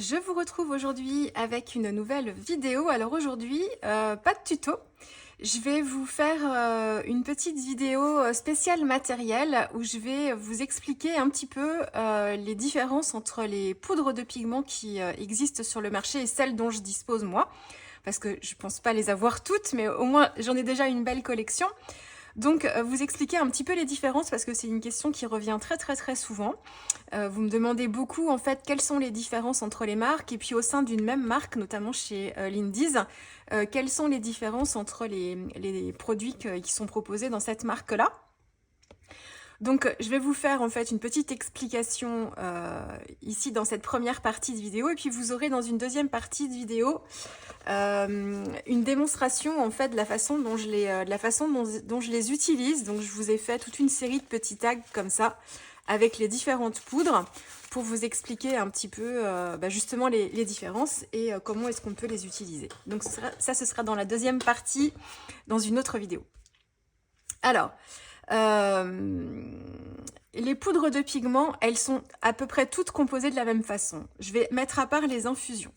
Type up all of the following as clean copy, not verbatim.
Je vous retrouve aujourd'hui avec une nouvelle vidéo. Alors aujourd'hui, pas de tuto. Je vais vous faire une petite vidéo spéciale matériel où je vais vous expliquer un petit peu les différences entre les poudres de pigments qui existent sur le marché et celles dont je dispose moi. Parce que je pense pas les avoir toutes, mais au moins j'en ai déjà une belle collection. Donc vous expliquer un petit peu les différences parce que c'est une question qui revient très souvent. Vous me demandez beaucoup en fait quelles sont les différences entre les marques et puis au sein d'une même marque, notamment chez Lindy's, quelles sont les différences entre les produits qui sont proposés dans cette marque-là. Donc je vais vous faire en fait une petite explication ici dans cette première partie de vidéo et puis vous aurez dans une deuxième partie de vidéo une démonstration en fait de la façon dont je les utilise. Donc je vous ai fait toute une série de petits tags comme ça avec les différentes poudres pour vous expliquer un petit peu justement les différences et comment est-ce qu'on peut les utiliser. Donc ce sera dans la deuxième partie dans une autre vidéo. Alors, les poudres de pigments, elles sont à peu près toutes composées de la même façon. Je vais mettre à part les infusions.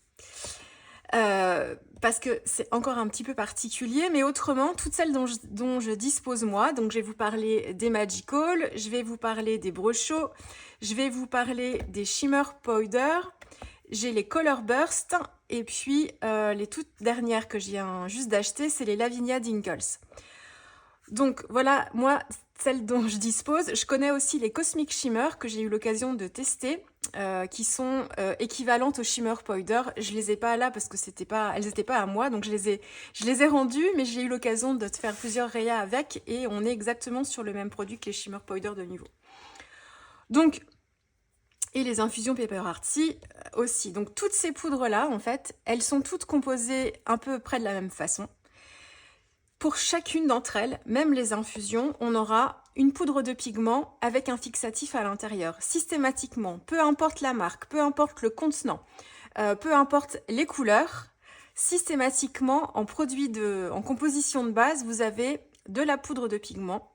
Parce que c'est encore un petit peu particulier, mais autrement, toutes celles dont je dispose moi, donc je vais vous parler des Magical, je vais vous parler des Brochot, je vais vous parler des Shimmer Powder, j'ai les Color Burst, et puis les toutes dernières que je viens juste d'acheter, c'est les Lavinia Dinkles. Donc voilà, moi, celles dont je dispose. Je connais aussi les Cosmic Shimmer que j'ai eu l'occasion de tester, qui sont équivalentes aux Shimmer Powder. Je les ai pas là parce que elles n'étaient pas à moi, donc je les ai rendues, mais j'ai eu l'occasion de faire plusieurs rayas avec et on est exactement sur le même produit que les Shimmer Powder de niveau. Donc, et les infusions Paper Artsy aussi. Donc toutes ces poudres-là, en fait, elles sont toutes composées un peu près de la même façon. Pour chacune d'entre elles, même les infusions, on aura une poudre de pigment avec un fixatif à l'intérieur. Systématiquement, peu importe la marque, peu importe le contenant, peu importe les couleurs, systématiquement, en composition de base, vous avez de la poudre de pigment.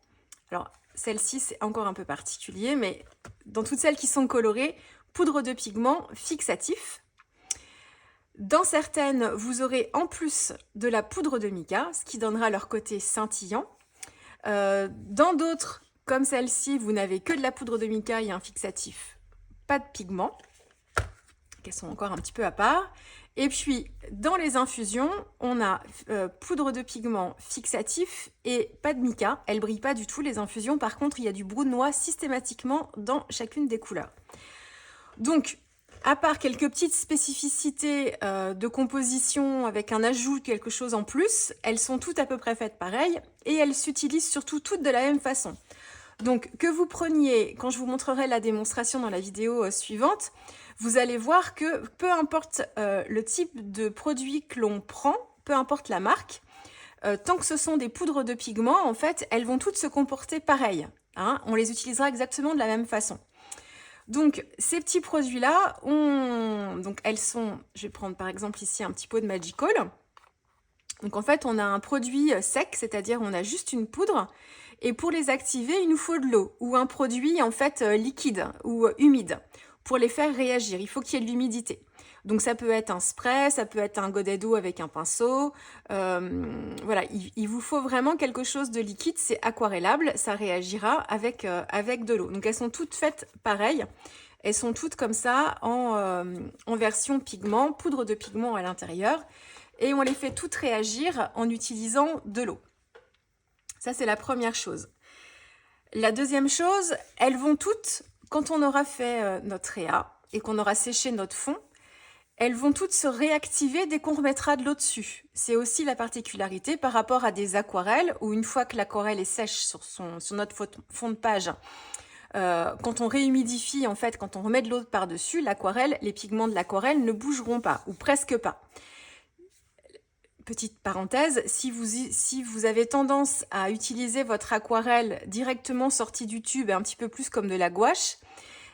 Alors, celle-ci, c'est encore un peu particulier, mais dans toutes celles qui sont colorées, poudre de pigment fixatif. Dans certaines, vous aurez en plus de la poudre de mica, ce qui donnera leur côté scintillant. Dans d'autres, comme celle-ci, vous n'avez que de la poudre de mica et un fixatif, pas de pigment, qu'elles sont encore un petit peu à part. Et puis, dans les infusions, on a poudre de pigment fixatif et pas de mica. Elles ne brillent pas du tout, les infusions. Par contre, il y a du brunois systématiquement dans chacune des couleurs. Donc, à part quelques petites spécificités de composition avec un ajout, quelque chose en plus, elles sont toutes à peu près faites pareil et elles s'utilisent surtout toutes de la même façon. Donc que vous preniez, quand je vous montrerai la démonstration dans la vidéo suivante, vous allez voir que peu importe le type de produit que l'on prend, peu importe la marque, tant que ce sont des poudres de pigment, en fait, elles vont toutes se comporter pareil. Hein, on les utilisera exactement de la même façon. Donc, ces petits produits-là, donc elles sont, je vais prendre par exemple ici un petit pot de Magical. Donc en fait, on a un produit sec, c'est-à-dire on a juste une poudre. Et pour les activer, il nous faut de l'eau ou un produit en fait liquide ou humide pour les faire réagir. Il faut qu'il y ait de l'humidité. Donc ça peut être un spray, ça peut être un godet d'eau avec un pinceau. Voilà, il vous faut vraiment quelque chose de liquide, c'est aquarellable, ça réagira avec de l'eau. Donc elles sont toutes faites pareil. Elles sont toutes comme ça en version pigment, poudre de pigment à l'intérieur. Et on les fait toutes réagir en utilisant de l'eau. Ça, c'est la première chose. La deuxième chose, elles vont toutes, quand on aura fait notre réa et qu'on aura séché notre fond, elles vont toutes se réactiver dès qu'on remettra de l'eau dessus. C'est aussi la particularité par rapport à des aquarelles où une fois que l'aquarelle est sèche sur notre fond de page, quand on réhumidifie, en fait, quand on remet de l'eau par-dessus, l'aquarelle, les pigments de l'aquarelle ne bougeront pas ou presque pas. Petite parenthèse, si vous avez tendance à utiliser votre aquarelle directement sortie du tube, un petit peu plus comme de la gouache,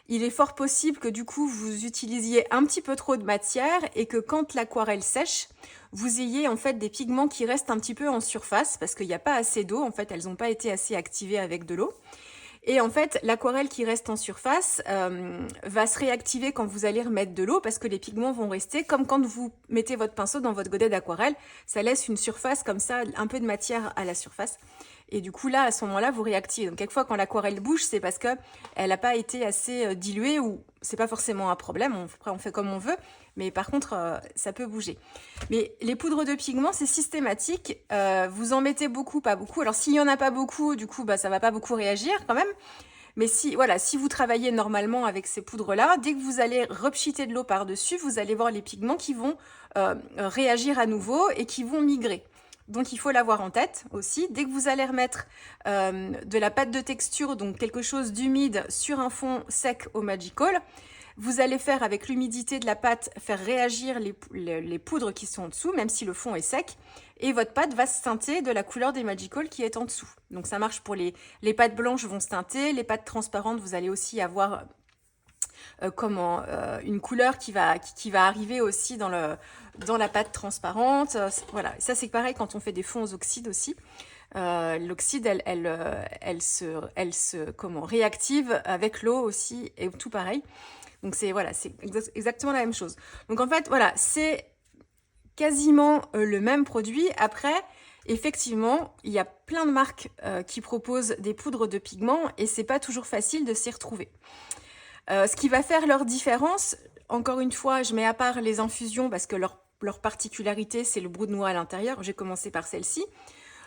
il est fort possible que du coup vous utilisiez un petit peu trop de matière et que quand l'aquarelle sèche, vous ayez en fait des pigments qui restent un petit peu en surface parce qu'il n'y a pas assez d'eau, en fait elles n'ont pas été assez activées avec de l'eau. Et en fait, l'aquarelle qui reste en surface va se réactiver quand vous allez remettre de l'eau parce que les pigments vont rester comme quand vous mettez votre pinceau dans votre godet d'aquarelle. Ça laisse une surface comme ça, un peu de matière à la surface. Et du coup, là, à ce moment-là, vous réactivez. Donc, quelquefois, quand l'aquarelle bouge, c'est parce qu'elle n'a pas été assez diluée ou c'est pas forcément un problème. Après, on fait comme on veut. Mais par contre, ça peut bouger. Mais les poudres de pigments, c'est systématique. Vous en mettez beaucoup, pas beaucoup. Alors, s'il n'y en a pas beaucoup, du coup, bah, ça va pas beaucoup réagir quand même. Mais si, voilà, si vous travaillez normalement avec ces poudres-là, dès que vous allez repchiter de l'eau par-dessus, vous allez voir les pigments qui vont réagir à nouveau et qui vont migrer. Donc, il faut l'avoir en tête aussi. Dès que vous allez remettre de la pâte de texture, donc quelque chose d'humide, sur un fond sec au Magical, vous allez faire avec l'humidité de la pâte, faire réagir les poudres qui sont en dessous, même si le fond est sec. Et votre pâte va se teinter de la couleur des Magical qui est en dessous. Donc ça marche pour les pâtes blanches vont se teinter, les pâtes transparentes, vous allez aussi avoir une couleur qui va arriver aussi dans la pâte transparente. Voilà, ça c'est pareil quand on fait des fonds aux oxydes aussi. L'oxyde, elle se réactive avec l'eau aussi, et tout pareil. Donc c'est voilà, c'est exactement la même chose. Donc en fait, voilà, c'est quasiment le même produit. Après, effectivement, il y a plein de marques qui proposent des poudres de pigments et c'est pas toujours facile de s'y retrouver. Ce qui va faire leur différence, encore une fois, je mets à part les infusions parce que leur particularité, c'est le brou de noix à l'intérieur. J'ai commencé par celle-ci.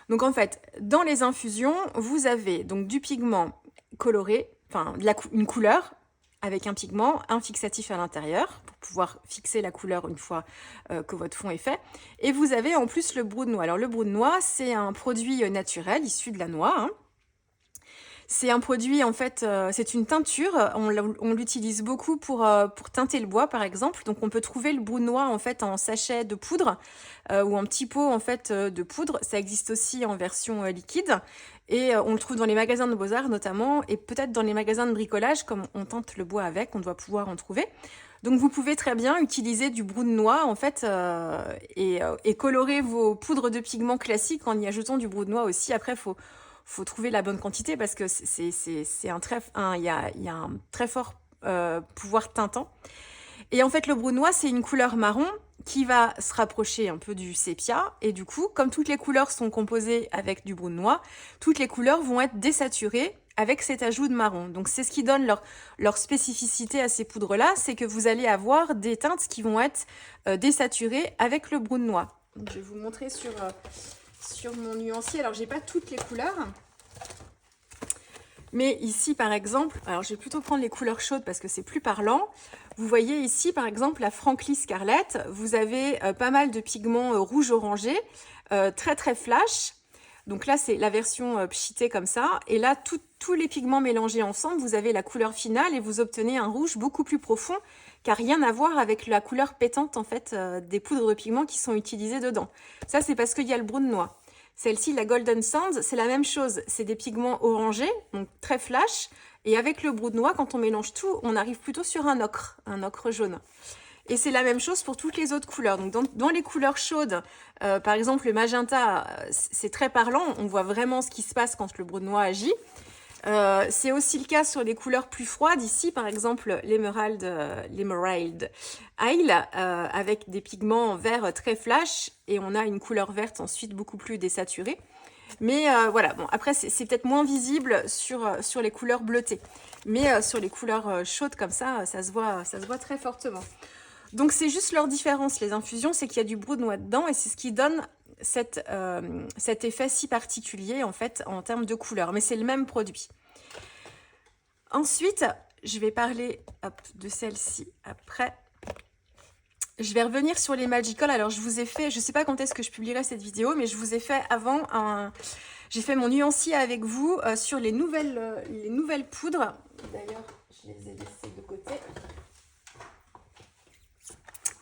Donc en fait, dans les infusions, vous avez donc du pigment coloré, enfin une couleur avec un pigment, un fixatif à l'intérieur pour pouvoir fixer la couleur une fois que votre fond est fait. Et vous avez en plus le brou de noix. Alors le brou de noix, c'est un produit naturel issu de la noix, hein. C'est un produit, en fait, c'est une teinture. On l'utilise beaucoup pour teinter le bois, par exemple. Donc, on peut trouver le brou de noix, en fait, en sachet de poudre ou en petit pot, en fait, de poudre. Ça existe aussi en version liquide. Et on le trouve dans les magasins de Beaux-Arts, notamment, et peut-être dans les magasins de bricolage, comme on teinte le bois avec, on doit pouvoir en trouver. Donc, vous pouvez très bien utiliser du brou de noix, en fait, et colorer vos poudres de pigments classiques en y ajoutant du brou de noix aussi. Après, faut trouver la bonne quantité parce que il y a un très fort pouvoir teintant. Et en fait, le brou de noix, c'est une couleur marron qui va se rapprocher un peu du sépia. Et du coup, comme toutes les couleurs sont composées avec du brou de noix, toutes les couleurs vont être désaturées avec cet ajout de marron. Donc, c'est ce qui donne leur spécificité à ces poudres-là, c'est que vous allez avoir des teintes qui vont être désaturées avec le brou de noix. Donc, je vais vous montrer sur mon nuancier. Alors, j'ai pas toutes les couleurs. Mais ici, par exemple, alors je vais plutôt prendre les couleurs chaudes parce que c'est plus parlant. Vous voyez ici, par exemple, la Frankly Scarlett. Vous avez pas mal de pigments rouge-orangé, très très flash. Donc là, c'est la version pchitée comme ça. Et là, tous les pigments mélangés ensemble, vous avez la couleur finale et vous obtenez un rouge beaucoup plus profond qui n'a rien à voir avec la couleur pétante en fait des poudres de pigments qui sont utilisées dedans. Ça, c'est parce qu'il y a le brou de noix. Celle-ci, la Golden Sands, c'est la même chose. C'est des pigments orangés, donc très flash. Et avec le brou de noix, quand on mélange tout, on arrive plutôt sur un ocre jaune. Et c'est la même chose pour toutes les autres couleurs. Donc dans les couleurs chaudes, par exemple le magenta, c'est très parlant. On voit vraiment ce qui se passe quand le brou de noix agit. C'est aussi le cas sur les couleurs plus froides. Ici, par exemple, l'Emerald Isle, avec des pigments verts très flash. Et on a une couleur verte ensuite beaucoup plus désaturée. Mais voilà, bon, après, c'est peut-être moins visible sur les couleurs bleutées. Mais sur les couleurs chaudes comme ça se voit très fortement. Donc, c'est juste leur différence, les infusions, c'est qu'il y a du brou de noix dedans et c'est ce qui donne cet effet si particulier, en fait, en termes de couleur. Mais c'est le même produit. Ensuite, je vais parler de celle-ci après. Je vais revenir sur les Magical. Alors, je vous ai fait, je ne sais pas quand est-ce que je publierai cette vidéo, mais je vous ai fait avant j'ai fait mon nuancier avec vous sur les nouvelles poudres. D'ailleurs, je les ai laissées de côté.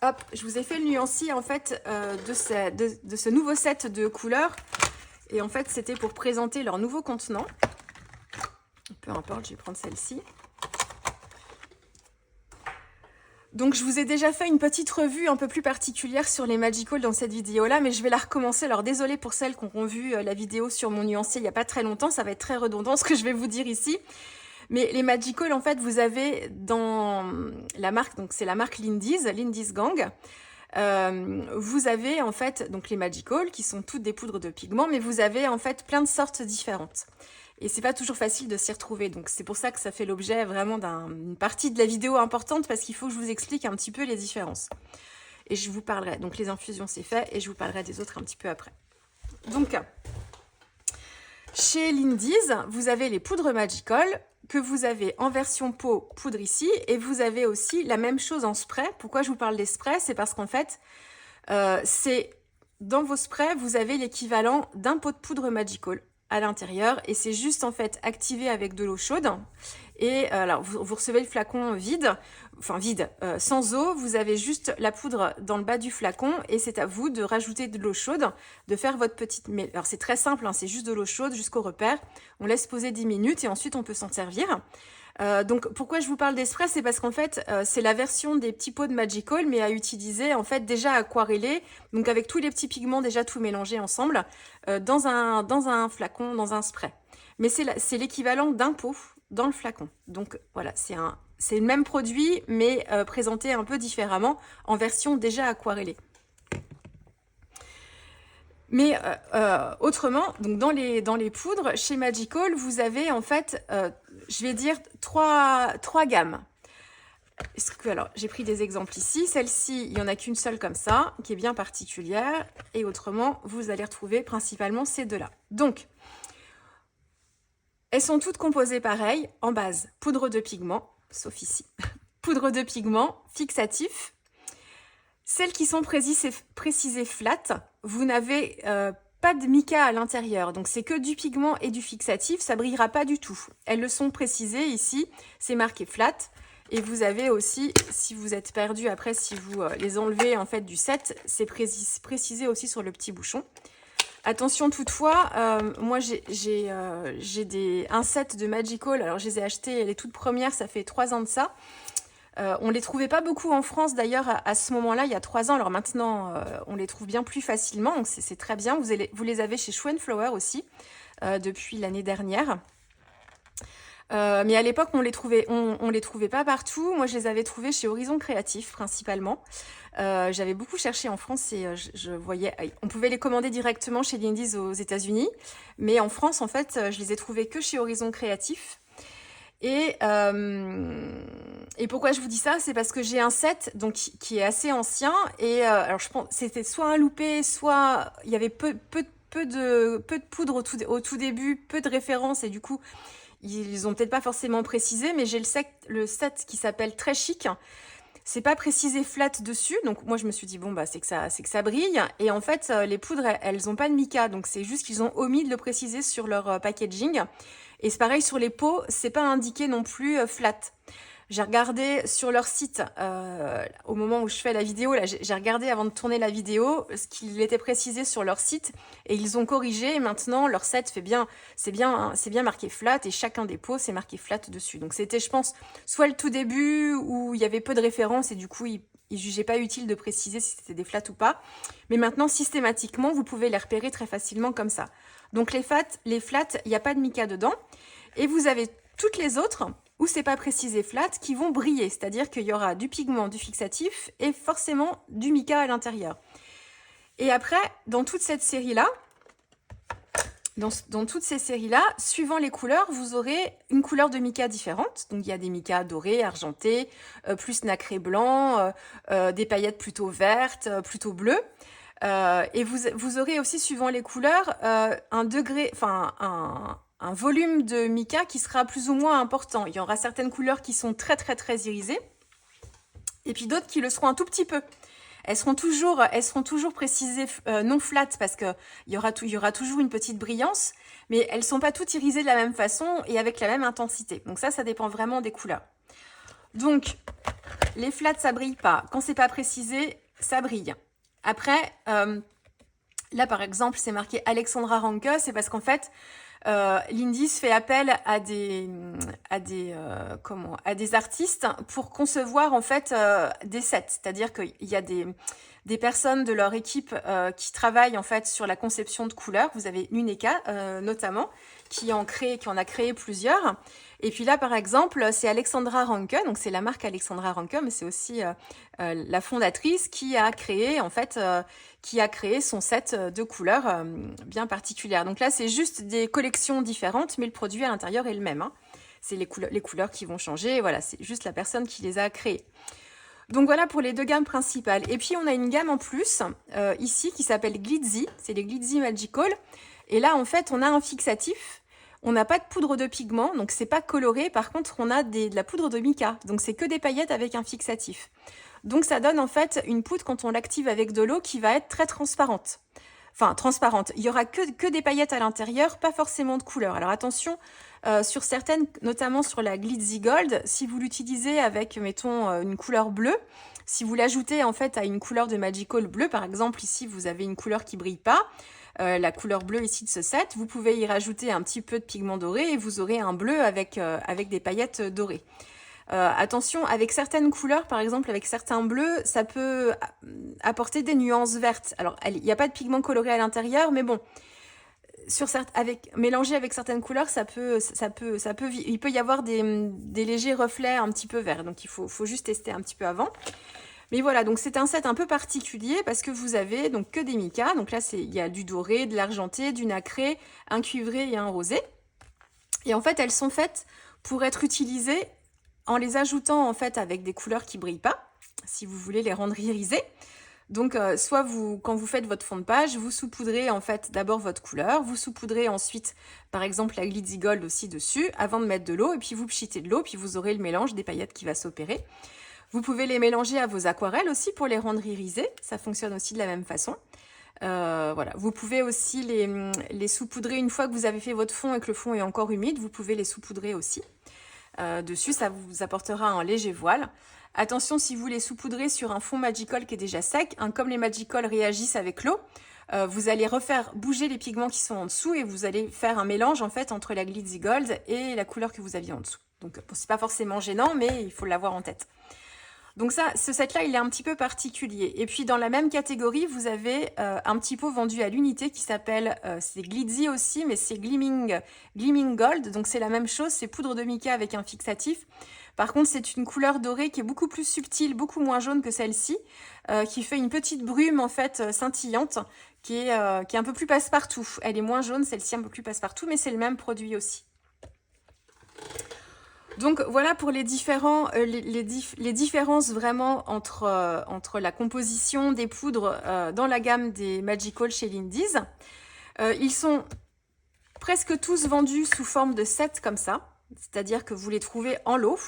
Hop, je vous ai fait le nuancier en fait de ce nouveau set de couleurs. Et en fait, c'était pour présenter leur nouveau contenant. Peu importe, je vais prendre celle-ci. Donc je vous ai déjà fait une petite revue un peu plus particulière sur les Magical dans cette vidéo-là, mais je vais la recommencer. Alors désolée pour celles qui ont vu la vidéo sur mon nuancier il n'y a pas très longtemps, ça va être très redondant ce que je vais vous dire ici. Mais les Magical, en fait, vous avez dans la marque, donc c'est la marque Lindy's Gang. Vous avez en fait donc les Magical qui sont toutes des poudres de pigments, mais vous avez en fait plein de sortes différentes. Et c'est pas toujours facile de s'y retrouver, donc c'est pour ça que ça fait l'objet vraiment d'une partie de la vidéo importante, parce qu'il faut que je vous explique un petit peu les différences. Et je vous parlerai, donc les infusions c'est fait, et je vous parlerai des autres un petit peu après. Donc, chez Lindy's, vous avez les poudres Magical, que vous avez en version pot poudre ici, et vous avez aussi la même chose en spray. Pourquoi je vous parle des sprays? C'est parce qu'en fait, dans vos sprays, vous avez l'équivalent d'un pot de poudre Magical à l'intérieur, et c'est juste en fait activé avec de l'eau chaude. Et alors vous recevez le flacon vide, sans eau, vous avez juste la poudre dans le bas du flacon, et c'est à vous de rajouter de l'eau chaude, de faire votre petite... Mais alors c'est très simple, hein, c'est juste de l'eau chaude jusqu'au repère, on laisse poser 10 minutes et ensuite on peut s'en servir. Donc pourquoi je vous parle des sprays, c'est parce qu'en fait c'est la version des petits pots de Magical, mais à utiliser en fait déjà aquarellé, donc avec tous les petits pigments déjà tout mélangés ensemble, dans un flacon, dans un spray. Mais c'est l'équivalent d'un pot dans le flacon. Donc voilà, c'est le même produit, mais présenté un peu différemment, en version déjà aquarellée. Mais autrement, donc dans les poudres, chez Magical, vous avez en fait, je vais dire, trois gammes. Alors, j'ai pris des exemples ici. Celle-ci, il n'y en a qu'une seule comme ça, qui est bien particulière. Et autrement, vous allez retrouver principalement ces deux-là. Donc, elles sont toutes composées pareil, en base, poudre de pigment, sauf ici. Poudre de pigment, fixatif. Celles qui sont précisées flat, vous n'avez pas de mica à l'intérieur. Donc c'est que du pigment et du fixatif, ça brillera pas du tout. Elles le sont précisées ici, c'est marqué flat. Et vous avez aussi, si vous êtes perdu après, si vous les enlevez en fait du set, c'est précisé aussi sur le petit bouchon. Attention toutefois, moi j'ai un set de Magical, alors je les ai achetées les toutes premières, ça fait 3 ans de ça. On les trouvait pas beaucoup en France d'ailleurs à ce moment-là, il y a 3 ans. Alors maintenant, on les trouve bien plus facilement, donc c'est très bien. Vous les avez chez Show & Flower aussi, depuis l'année dernière. Mais à l'époque, on les trouvait pas partout. Moi, je les avais trouvés chez Horizon Créatif principalement. J'avais beaucoup cherché en France et je voyais, on pouvait les commander directement chez Lindy's aux États-Unis, mais en France, en fait, je les ai trouvés que chez Horizon Créatif. Et pourquoi je vous dis ça, c'est parce que j'ai un set donc qui est assez ancien, et alors je pense c'était soit un loupé, soit il y avait peu de poudre au tout début, peu de références, et du coup ils ont peut-être pas forcément précisé, mais j'ai le set qui s'appelle Très Chic. C'est pas précisé flat dessus, donc moi je me suis dit bon bah c'est que ça brille, et en fait les poudres elles ont pas de mica, donc c'est juste qu'ils ont omis de le préciser sur leur packaging. Et c'est pareil sur les pots, c'est pas indiqué non plus flat. J'ai regardé sur leur site au moment où je fais la vidéo, là j'ai regardé avant de tourner la vidéo ce qu'il était précisé sur leur site, et ils ont corrigé, et maintenant leur set c'est bien marqué flat, et chacun des pots c'est marqué flat dessus. Donc c'était, je pense, soit le tout début où il y avait peu de références et du coup ils jugeaient pas utile de préciser si c'était des flats ou pas, mais maintenant systématiquement vous pouvez les repérer très facilement comme ça. Donc les flats, il n'y a pas de mica dedans, et vous avez toutes les autres où c'est pas précisé flat qui vont briller, c'est-à-dire qu'il y aura du pigment, du fixatif et forcément du mica à l'intérieur. Et après, dans toute cette série-là, dans toutes ces séries-là, suivant les couleurs, vous aurez une couleur de mica différente. Donc il y a des micas dorés, argentés, plus nacré blanc, des paillettes plutôt vertes, plutôt bleues. Et vous aurez aussi, suivant les couleurs, un volume de mica qui sera plus ou moins important. Il y aura certaines couleurs qui sont très très très irisées, et puis d'autres qui le seront un tout petit peu. Elles seront toujours précisées non flat, parce qu'il y aura toujours une petite brillance, mais elles ne sont pas toutes irisées de la même façon et avec la même intensité. Donc ça dépend vraiment des couleurs. Donc, les flats, ça brille pas. Quand c'est pas précisé, ça brille. Après, là par exemple, c'est marqué Alexandra Ranke, c'est parce qu'en fait, Lindis fait appel à des artistes pour concevoir en fait des sets. C'est-à-dire qu'il y a des personnes de leur équipe qui travaillent en fait sur la conception de couleurs. Vous avez Nuneka notamment qui en a créé plusieurs. Et puis là par exemple c'est Alexandra Ranke, donc c'est la marque Alexandra Ranke, mais c'est aussi la fondatrice qui a créé en fait son set de couleurs bien particulières. Donc là c'est juste des collections différentes, mais le produit à l'intérieur est le même. Hein. C'est les couleurs qui vont changer. Voilà, c'est juste la personne qui les a créées. Donc voilà pour les deux gammes principales. Et puis on a une gamme en plus ici qui s'appelle Glitzy. C'est les Glitzy Magical. Et là en fait on a un fixatif. On n'a pas de poudre de pigment, donc c'est pas coloré. Par contre on a de la poudre de mica. Donc c'est que des paillettes avec un fixatif. Donc ça donne en fait une poudre quand on l'active avec de l'eau qui va être très transparente. Enfin, transparente. Il y aura que des paillettes à l'intérieur, pas forcément de couleur. Alors attention, sur certaines, notamment sur la Glitzy Gold, si vous l'utilisez avec, mettons, une couleur bleue, si vous l'ajoutez en fait à une couleur de Magical bleu, par exemple ici vous avez une couleur qui brille pas, la couleur bleue ici de ce set, vous pouvez y rajouter un petit peu de pigment doré et vous aurez un bleu avec des paillettes dorées. Attention, avec certaines couleurs, par exemple avec certains bleus, ça peut apporter des nuances vertes. Alors, il n'y a pas de pigment coloré à l'intérieur, mais bon, mélangé avec certaines couleurs, il peut y avoir des légers reflets un petit peu verts. Donc, il faut juste tester un petit peu avant. Mais voilà, donc c'est un set un peu particulier parce que vous avez donc que des micas. Donc là, il y a du doré, de l'argenté, du nacré, un cuivré et un rosé. Et en fait, elles sont faites pour être utilisées en les ajoutant en fait avec des couleurs qui brillent pas, si vous voulez les rendre irisées. Donc soit quand vous faites votre fond de page, vous saupoudrez en fait d'abord votre couleur, vous saupoudrez ensuite par exemple la Glitzy Gold aussi dessus avant de mettre de l'eau et puis vous pchitez de l'eau puis vous aurez le mélange des paillettes qui va s'opérer. Vous pouvez les mélanger à vos aquarelles aussi pour les rendre irisées, ça fonctionne aussi de la même façon. Voilà. Vous pouvez aussi les saupoudrer une fois que vous avez fait votre fond et que le fond est encore humide, vous pouvez les saupoudrer aussi. Dessus, ça vous apportera un léger voile. Attention, si vous les saupoudrez sur un fond Magical qui est déjà sec, comme les Magical réagissent avec l'eau, vous allez refaire bouger les pigments qui sont en dessous et vous allez faire un mélange en fait entre la Glitzy Gold et la couleur que vous aviez en dessous. Donc bon, c'est pas forcément gênant, mais il faut l'avoir en tête. Donc ça, ce set-là, il est un petit peu particulier. Et puis dans la même catégorie, vous avez un petit pot vendu à l'unité qui s'appelle, c'est Glitzy aussi, mais c'est Gleaming Gold. Donc c'est la même chose, c'est poudre de mica avec un fixatif. Par contre, c'est une couleur dorée qui est beaucoup plus subtile, beaucoup moins jaune que celle-ci, qui fait une petite brume en fait scintillante, qui est un peu plus passe-partout. Elle est moins jaune, celle-ci un peu plus passe-partout, mais c'est le même produit aussi. Donc voilà pour les différences vraiment entre la composition des poudres dans la gamme des Magical chez Lindis. Ils sont presque tous vendus sous forme de sets comme ça, c'est-à-dire que vous les trouvez en lot.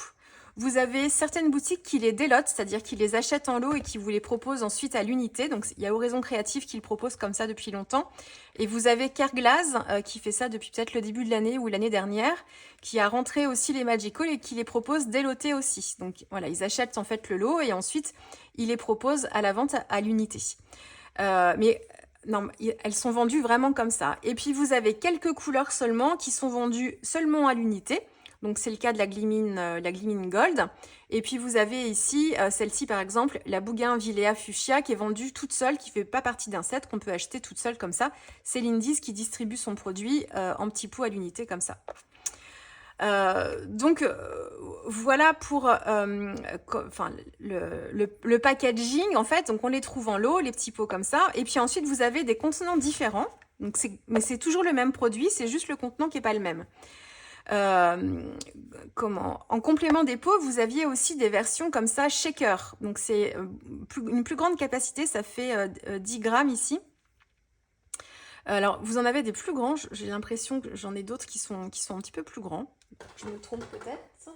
Vous avez certaines boutiques qui les délotent, c'est-à-dire qui les achètent en lot et qui vous les proposent ensuite à l'unité. Donc il y a Horizon Créatif qui le propose comme ça depuis longtemps. Et vous avez Kerglass qui fait ça depuis peut-être le début de l'année ou l'année dernière, qui a rentré aussi les Magical et qui les propose délotés aussi. Donc voilà, ils achètent en fait le lot et ensuite ils les proposent à la vente à l'unité. Mais non, elles sont vendues vraiment comme ça. Et puis vous avez quelques couleurs seulement qui sont vendues seulement à l'unité. Donc c'est le cas de la Gleaming Gold. Et puis vous avez ici, celle-ci par exemple, la Bougainvillea Fuchsia qui est vendue toute seule, qui ne fait pas partie d'un set, qu'on peut acheter toute seule comme ça. C'est Lindis qui distribue son produit en petits pots à l'unité comme ça. Donc voilà pour le packaging en fait. Donc on les trouve en lot, les petits pots comme ça. Et puis ensuite vous avez des contenants différents. Donc mais c'est toujours le même produit, c'est juste le contenant qui n'est pas le même. En complément des pots, vous aviez aussi des versions comme ça shaker. Donc c'est une plus grande capacité, ça fait 10 grammes ici. Alors vous en avez des plus grands, j'ai l'impression que j'en ai d'autres qui sont un petit peu plus grands. Je me trompe peut-être.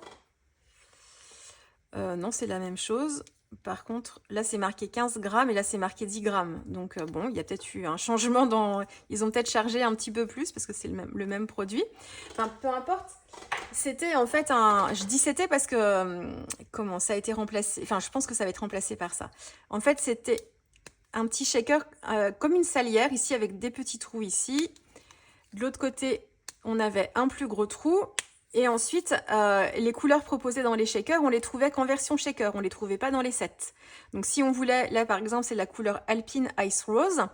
Non, c'est la même chose. Par contre, là, c'est marqué 15 grammes et là, c'est marqué 10 grammes. Donc, bon, il y a peut-être eu un changement dans... Ils ont peut-être chargé un petit peu plus parce que c'est le même produit. Enfin, peu importe. C'était en fait un... Je dis c'était parce que... comment ça a été remplacé... Enfin, je pense que ça va être remplacé par ça. En fait, c'était un petit shaker comme une salière ici avec des petits trous ici. De l'autre côté, on avait un plus gros trou. Et ensuite, les couleurs proposées dans les shakers, on les trouvait qu'en version shaker, on les trouvait pas dans les sets. Donc si on voulait, là par exemple, c'est la couleur Alpine Ice Rose,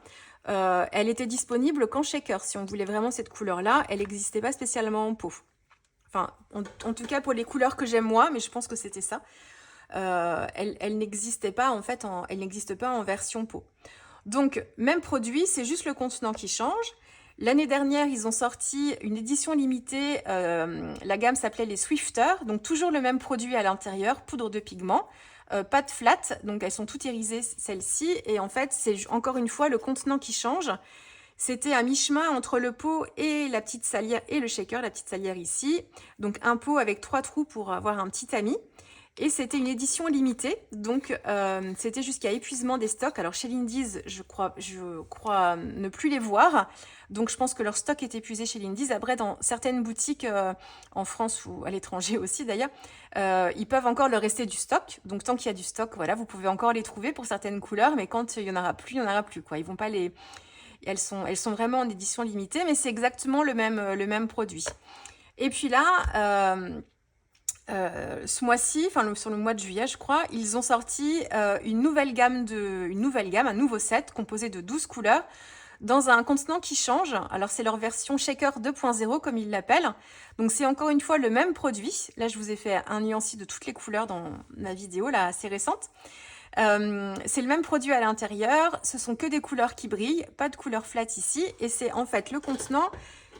elle était disponible qu'en shaker. Si on voulait vraiment cette couleur-là, elle n'existait pas spécialement en pot. Enfin, en tout cas pour les couleurs que j'aime moi, mais je pense que c'était ça. Elle n'existait pas en fait, elle n'existe pas en version pot. Donc, même produit, c'est juste le contenant qui change. L'année dernière, ils ont sorti une édition limitée, la gamme s'appelait les Swifter, donc toujours le même produit à l'intérieur, poudre de pigment, pâte flat, donc elles sont toutes irisées celles-ci, et en fait, c'est encore une fois le contenant qui change. C'était à mi-chemin entre le pot et la petite salière et le shaker, la petite salière ici, donc un pot avec 3 trous pour avoir un petit tamis. Et c'était une édition limitée, donc c'était jusqu'à épuisement des stocks. Alors chez Lindy's, je crois ne plus les voir, donc je pense que leur stock est épuisé chez Lindy's. Après, dans certaines boutiques en France ou à l'étranger aussi d'ailleurs, ils peuvent encore leur rester du stock. Donc tant qu'il y a du stock, voilà, vous pouvez encore les trouver pour certaines couleurs, mais quand il y en aura plus, il y en aura plus, quoi. Ils vont pas les, elles sont vraiment en édition limitée, mais c'est exactement le même produit. Et puis là. Ce mois-ci, enfin sur le mois de juillet, je crois, ils ont sorti une nouvelle gamme, un nouveau set composé de 12 couleurs dans un contenant qui change. Alors c'est leur version Shaker 2.0 comme ils l'appellent. Donc c'est encore une fois le même produit. Là je vous ai fait un nuanci de toutes les couleurs dans ma vidéo là assez récente. C'est le même produit à l'intérieur, ce sont que des couleurs qui brillent, pas de couleur flat ici, et c'est en fait le contenant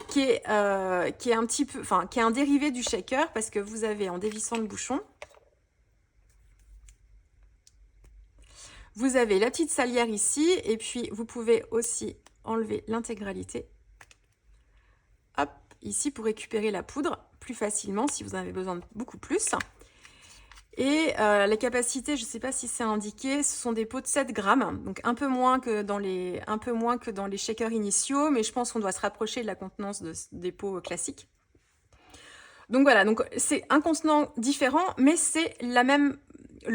qui est un petit peu, enfin qui est un dérivé du shaker parce que vous avez en dévissant le bouchon, vous avez la petite salière ici et puis vous pouvez aussi enlever l'intégralité. Hop, ici pour récupérer la poudre plus facilement si vous en avez besoin de beaucoup plus. Et la capacité, je ne sais pas si c'est indiqué, ce sont des pots de 7 grammes, donc un peu moins que dans les shakers initiaux, mais je pense qu'on doit se rapprocher de la contenance des pots classiques. Donc voilà, donc c'est un contenant différent, mais c'est le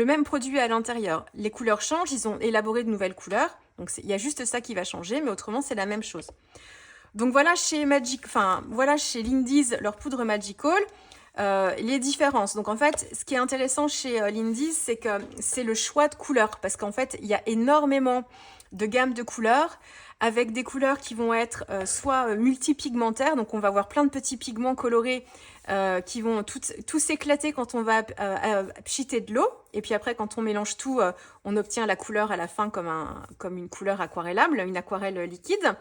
même produit à l'intérieur. Les couleurs changent, ils ont élaboré de nouvelles couleurs, donc il y a juste ça qui va changer, mais autrement c'est la même chose. Donc voilà chez Lindy's, leur poudre Magical. Les différences. Donc en fait, ce qui est intéressant chez Lindy's, c'est que c'est le choix de couleurs, parce qu'en fait, il y a énormément de gammes de couleurs, avec des couleurs qui vont être soit multipigmentaires, donc on va avoir plein de petits pigments colorés qui vont tous s'éclater quand on va pchiter de l'eau, et puis après quand on mélange tout, on obtient la couleur à la fin comme une couleur aquarellable, une aquarelle liquide.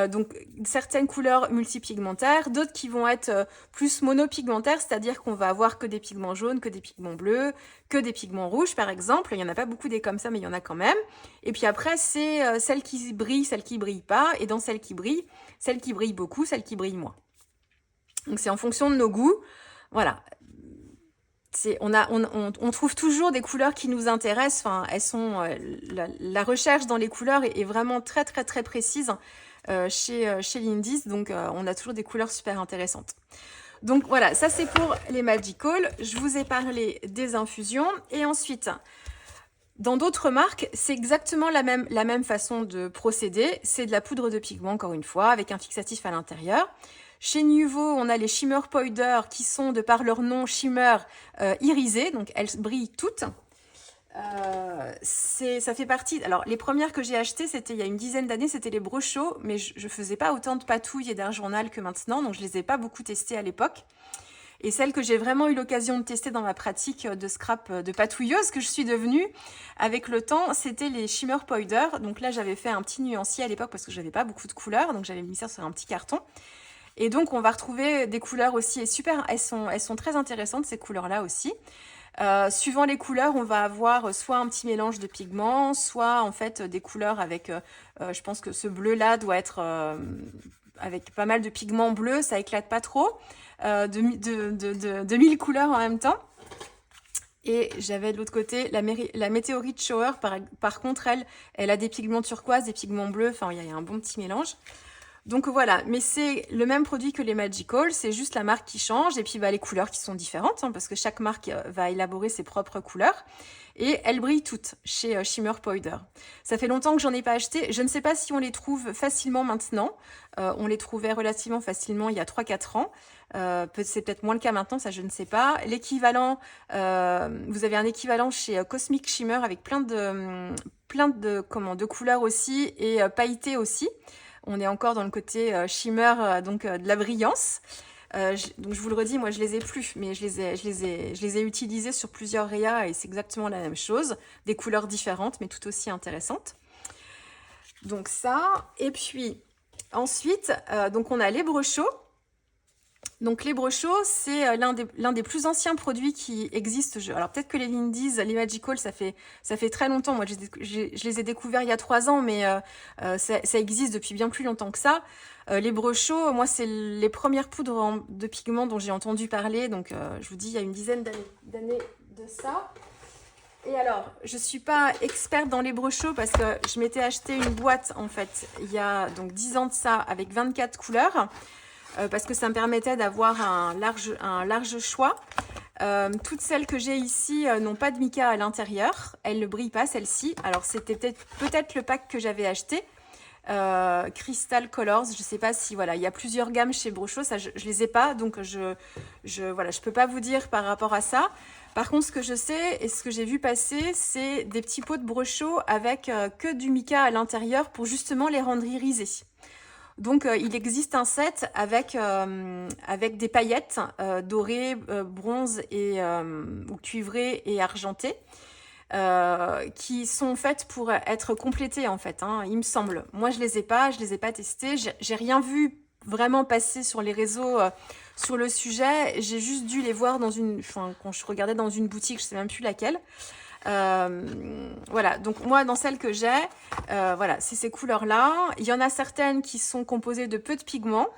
Donc certaines couleurs multipigmentaires, d'autres qui vont être plus monopigmentaires, c'est-à-dire qu'on va avoir que des pigments jaunes, que des pigments bleus, que des pigments rouges par exemple. Il n'y en a pas beaucoup des comme ça, mais il y en a quand même. Et puis après, c'est celles qui brillent, celles qui brillent pas, et dans celles qui brillent beaucoup, celles qui brillent moins. Donc c'est en fonction de nos goûts. Voilà. On trouve toujours des couleurs qui nous intéressent. Enfin, elles sont la recherche dans les couleurs est vraiment très très très précise. Chez Lindy's, donc on a toujours des couleurs super intéressantes. Donc voilà, ça c'est pour les Magical. Je vous ai parlé des infusions et ensuite, dans d'autres marques, c'est exactement la même façon de procéder. C'est de la poudre de pigment, encore une fois, avec un fixatif à l'intérieur. Chez Nuvo, on a les Shimmer Powder qui sont, de par leur nom, shimmer irisés, donc elles brillent toutes. Ça fait partie. Alors, les premières que j'ai achetées, c'était il y a une dizaine d'années, c'était les brochos, mais je faisais pas autant de patouilles et d'un journal que maintenant, donc je les ai pas beaucoup testées à l'époque. Et celles que j'ai vraiment eu l'occasion de tester dans ma pratique de scrap de patouilleuse que je suis devenue avec le temps, c'était les Shimmer Powder. Donc là, j'avais fait un petit nuancier à l'époque parce que j'avais pas beaucoup de couleurs, donc j'avais mis ça sur un petit carton. Et donc, on va retrouver des couleurs aussi super. Elles sont très intéressantes ces couleurs-là aussi. Suivant les couleurs, on va avoir soit un petit mélange de pigments, soit en fait des couleurs avec, je pense que ce bleu-là doit être avec pas mal de pigments bleus, ça éclate pas trop, de 1000 couleurs en même temps. Et j'avais de l'autre côté la météorite shower, par contre elle a des pigments turquoise, des pigments bleus, enfin il y a un bon petit mélange. Donc voilà, mais c'est le même produit que les Magical, c'est juste la marque qui change et puis les couleurs qui sont différentes, hein, parce que chaque marque va élaborer ses propres couleurs. Et elles brillent toutes chez Shimmer Powder. Ça fait longtemps que j'en ai pas acheté. Je ne sais pas si on les trouve facilement maintenant. On les trouvait relativement facilement il y a 3-4 ans. C'est peut-être moins le cas maintenant, ça je ne sais pas. L'équivalent, vous avez un équivalent chez Cosmic Shimmer avec plein de couleurs aussi et pailletés aussi. On est encore dans le côté shimmer, de la brillance. Donc je vous le redis, moi je les ai plus, mais je les ai utilisés sur plusieurs rayas et c'est exactement la même chose. Des couleurs différentes, mais tout aussi intéressantes. Donc ça, et puis ensuite, donc on a les brochaux. Donc les brochaux, c'est l'un des plus anciens produits qui existent. Alors peut-être que les Lindy's, les Magical, ça fait très longtemps. Moi, je les ai découverts il y a 3 ans, mais ça existe depuis bien plus longtemps que ça. Les brochaux, moi, c'est les premières poudres de pigments dont j'ai entendu parler. Donc je vous dis, il y a une dizaine d'années de ça. Et alors, je suis pas experte dans les brochaux parce que je m'étais acheté une boîte, en fait, il y a donc 10 ans de ça, avec 24 couleurs. Parce que ça me permettait d'avoir un large choix. Toutes celles que j'ai ici n'ont pas de mica à l'intérieur. Elles ne brillent pas, celles-ci. Alors, c'était peut-être le pack que j'avais acheté. Crystal Colors, je ne sais pas si, voilà, il y a plusieurs gammes chez Brochaux, ça je les ai pas, donc je peux pas vous dire par rapport à ça. Par contre, ce que je sais et ce que j'ai vu passer, c'est des petits pots de Brochaux avec que du mica à l'intérieur pour justement les rendre irisés. Donc, il existe un set avec des paillettes dorées, bronze ou cuivrées et argentées qui sont faites pour être complétées en fait, hein, il me semble. Moi, je les ai pas testées. J'ai rien vu vraiment passer sur les réseaux sur le sujet. J'ai juste dû les voir quand je regardais dans une boutique, je sais même plus laquelle. Voilà, donc moi dans celle que j'ai, voilà, c'est ces couleurs-là. Il y en a certaines qui sont composées de peu de pigments,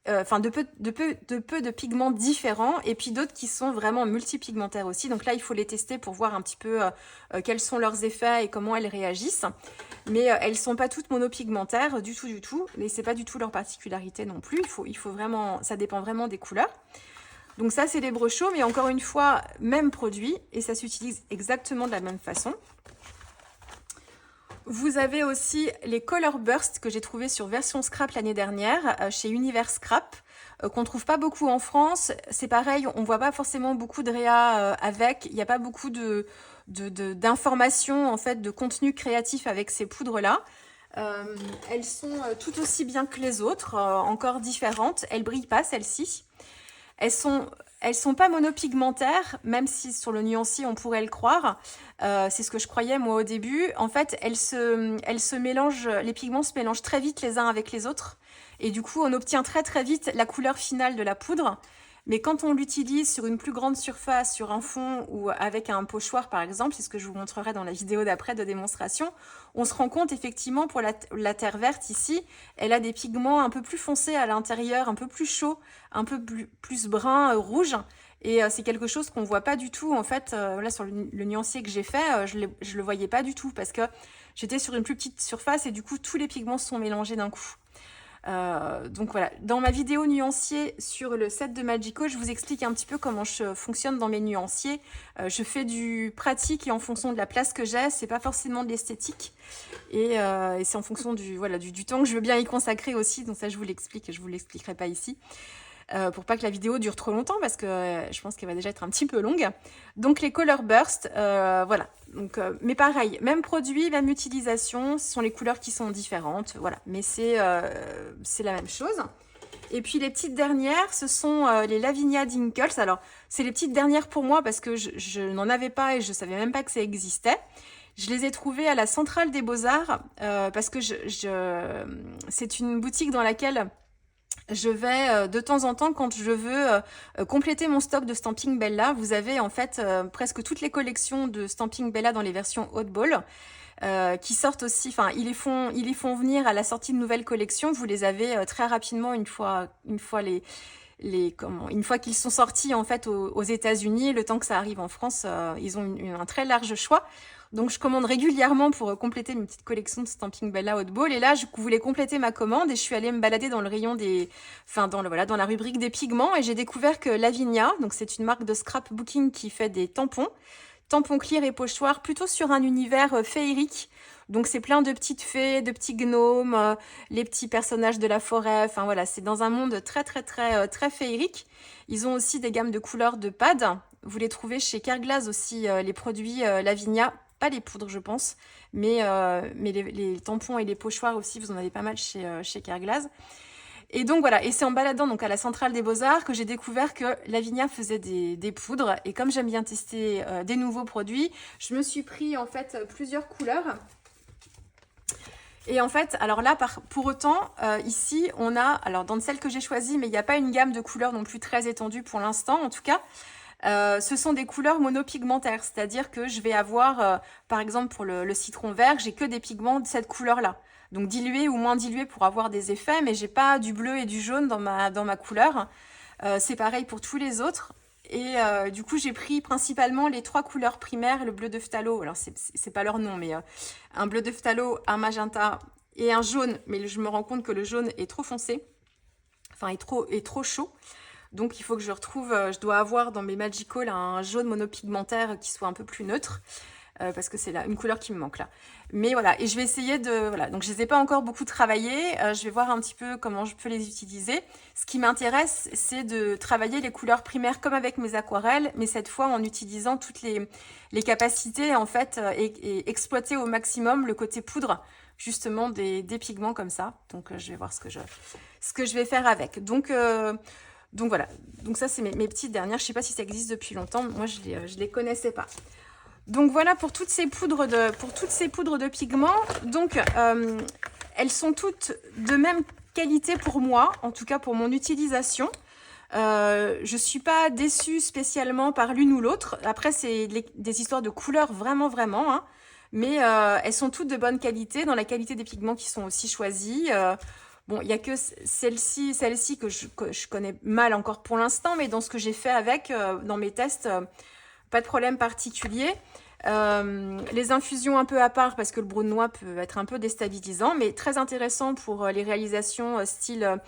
de peu de pigments différents, et puis d'autres qui sont vraiment multipigmentaires aussi. Donc là, il faut les tester pour voir un petit peu quels sont leurs effets et comment elles réagissent. Mais elles sont pas toutes monopigmentaires du tout, et c'est pas du tout leur particularité non plus. Il faut vraiment, ça dépend vraiment des couleurs. Donc ça, c'est les brochaux, mais encore une fois, même produit, et ça s'utilise exactement de la même façon. Vous avez aussi les Color Burst que j'ai trouvé sur Version Scrap l'année dernière, chez Univers Scrap, qu'on trouve pas beaucoup en France. C'est pareil, on voit pas forcément beaucoup de réa avec, il n'y a pas beaucoup d'informations, en fait, de contenu créatif avec ces poudres-là. Elles sont tout aussi bien que les autres, encore différentes. Elles brillent pas, celles-ci. Elles sont pas monopigmentaires, même si sur le nuancier on pourrait le croire. C'est ce que je croyais moi au début. En fait, elles se mélangent, les pigments se mélangent très vite les uns avec les autres. Et du coup, on obtient très très vite la couleur finale de la poudre. Mais quand on l'utilise sur une plus grande surface, sur un fond ou avec un pochoir par exemple, c'est ce que je vous montrerai dans la vidéo d'après de démonstration, on se rend compte effectivement pour la terre verte ici, elle a des pigments un peu plus foncés à l'intérieur, un peu plus chauds, un peu plus brun, rouge. Et c'est quelque chose qu'on voit pas du tout en fait. Là sur le nuancier que j'ai fait, je le voyais pas du tout parce que j'étais sur une plus petite surface et du coup tous les pigments se sont mélangés d'un coup. Donc voilà, dans ma vidéo nuancier sur le set de Magical, je vous explique un petit peu comment je fonctionne dans mes nuanciers. Je fais du pratique et en fonction de la place que j'ai, c'est pas forcément de l'esthétique. Et c'est en fonction du temps que je veux bien y consacrer aussi, donc ça je vous l'explique, je vous l'expliquerai pas ici. Pour pas que la vidéo dure trop longtemps parce que je pense qu'elle va déjà être un petit peu longue. Donc les Color Burst, voilà. Donc, mais pareil, même produit, même utilisation, ce sont les couleurs qui sont différentes, voilà. Mais c'est la même chose. Et puis les petites dernières, ce sont les Lavinia Dinkles. Alors c'est les petites dernières pour moi parce que je n'en avais pas et je savais même pas que ça existait. Je les ai trouvées à la Centrale des Beaux-Arts parce que c'est une boutique dans laquelle je vais de temps en temps quand je veux compléter mon stock de Stamping Bella. Vous avez en fait presque toutes les collections de Stamping Bella dans les versions Oddball qui sortent aussi. Enfin, ils les font venir à la sortie de nouvelles collections. Vous les avez très rapidement une fois qu'ils sont sortis en fait aux États-Unis. Le temps que ça arrive en France, ils ont un très large choix. Donc je commande régulièrement pour compléter une petite collection de Stampin' Bella Hot Ball. Et là, je voulais compléter ma commande et je suis allée me balader dans le rayon des... Enfin, voilà, dans la rubrique des pigments. Et j'ai découvert que Lavinia, donc c'est une marque de scrapbooking qui fait des tampons clear et pochoirs, plutôt sur un univers féerique. Donc c'est plein de petites fées, de petits gnomes, les petits personnages de la forêt. Enfin voilà, c'est dans un monde très féerique. Ils ont aussi des gammes de couleurs de pads. Vous les trouvez chez Kerglas aussi, les produits Lavinia. Pas les poudres, je pense, mais les tampons et les pochoirs aussi, vous en avez pas mal chez Kerglas. Et donc voilà, et c'est en baladant donc à la Centrale des Beaux-Arts que j'ai découvert que Lavinia faisait des poudres. Et comme j'aime bien tester des nouveaux produits, je me suis pris en fait plusieurs couleurs. Et en fait, alors là, pour autant, ici, on a, alors dans celle que j'ai choisie, mais il n'y a pas une gamme de couleurs non plus très étendue pour l'instant, en tout cas. Ce sont des couleurs monopigmentaires, c'est-à-dire que je vais avoir, par exemple pour le citron vert, j'ai que des pigments de cette couleur-là. Donc dilués ou moins dilués pour avoir des effets, mais j'ai pas du bleu et du jaune dans ma couleur. C'est pareil pour tous les autres. Et du coup, j'ai pris principalement les 3 couleurs primaires, le bleu de phthalo, alors c'est pas leur nom, mais un bleu de phthalo, un magenta et un jaune, mais je me rends compte que le jaune est trop foncé, enfin est trop chaud. Donc il faut que je retrouve, je dois avoir dans mes Magical un jaune monopigmentaire qui soit un peu plus neutre. Parce que c'est là une couleur qui me manque là. Mais voilà, et je vais essayer de... Voilà, donc je les ai pas encore beaucoup travaillés. Je vais voir un petit peu comment je peux les utiliser. Ce qui m'intéresse, c'est de travailler les couleurs primaires comme avec mes aquarelles, mais cette fois en utilisant toutes les capacités en fait et exploiter au maximum le côté poudre justement des pigments comme ça. Donc je vais voir ce que je vais faire avec. Donc voilà, donc ça c'est mes petites dernières. Je sais pas si ça existe depuis longtemps. Moi je les connaissais pas. Donc voilà pour toutes ces poudres de pigments. Donc elles sont toutes de même qualité pour moi, en tout cas pour mon utilisation. Je suis pas déçue spécialement par l'une ou l'autre. Après c'est des histoires de couleurs vraiment hein. Mais elles sont toutes de bonne qualité, dans la qualité des pigments qui sont aussi choisis. Bon, il n'y a que celle-ci que je connais mal encore pour l'instant, mais dans ce que j'ai fait avec, dans mes tests, pas de problème particulier. Les infusions un peu à part parce que le brunois peut être un peu déstabilisant, mais très intéressant pour les réalisations style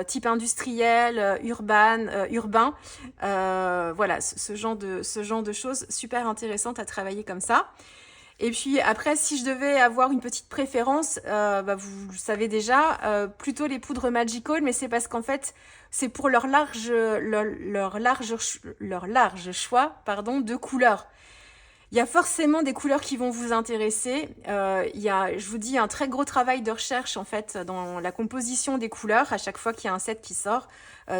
type industriel, urbain. Voilà, ce genre de choses super intéressantes à travailler comme ça. Et puis après, si je devais avoir une petite préférence, vous le savez déjà, plutôt les poudres Magical, mais c'est parce qu'en fait, c'est pour leur large choix, de couleurs. Il y a forcément des couleurs qui vont vous intéresser. Il y a, je vous dis, un très gros travail de recherche en fait dans la composition des couleurs. À chaque fois qu'il y a un set qui sort,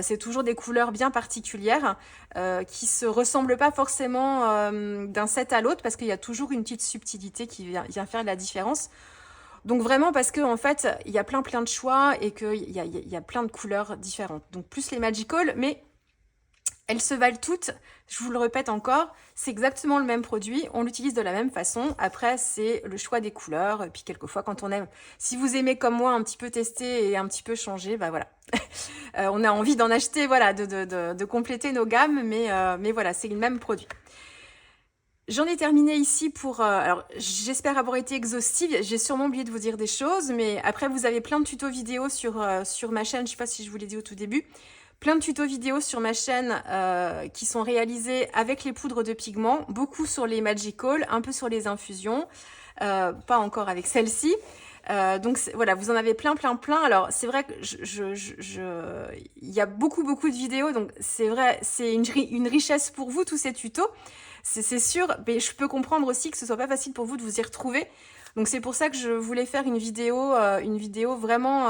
c'est toujours des couleurs bien particulières qui se ressemblent pas forcément d'un set à l'autre parce qu'il y a toujours une petite subtilité qui vient faire la différence. Donc vraiment parce que en fait, il y a plein de choix et qu'il y a plein de couleurs différentes. Donc plus les Magical, mais elles se valent toutes, je vous le répète encore, c'est exactement le même produit, on l'utilise de la même façon. Après, c'est le choix des couleurs, et puis quelquefois quand on aime, si vous aimez comme moi un petit peu tester et un petit peu changer, bah voilà. On a envie d'en acheter, voilà, de compléter nos gammes, mais voilà, c'est le même produit. J'en ai terminé ici pour... alors, j'espère avoir été exhaustive. J'ai sûrement oublié de vous dire des choses, mais après, vous avez plein de tutos vidéo sur ma chaîne. Je ne sais pas si je vous l'ai dit au tout début. Plein de tutos vidéo sur ma chaîne qui sont réalisés avec les poudres de pigments. Beaucoup sur les Magical, un peu sur les infusions. Pas encore avec celle-ci. Donc voilà, vous en avez plein. Alors c'est vrai que il y a beaucoup de vidéos, donc c'est vrai, c'est une richesse pour vous tous ces tutos, c'est sûr, mais je peux comprendre aussi que ce soit pas facile pour vous de vous y retrouver. Donc c'est pour ça que je voulais faire une vidéo vraiment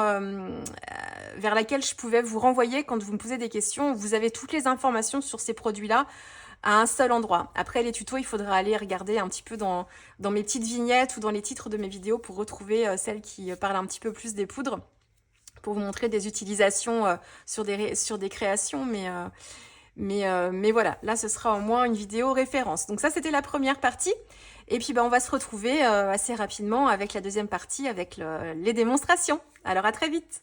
vers laquelle je pouvais vous renvoyer quand vous me posez des questions. Vous avez toutes les informations sur ces produits-là à un seul endroit. Après les tutos, il faudra aller regarder un petit peu dans mes petites vignettes ou dans les titres de mes vidéos pour retrouver celles qui parlent un petit peu plus des poudres, pour vous montrer des utilisations sur des créations, mais voilà, là ce sera au moins une vidéo référence. Donc ça c'était la première partie, et puis on va se retrouver assez rapidement avec la deuxième partie, avec les démonstrations. Alors à très vite.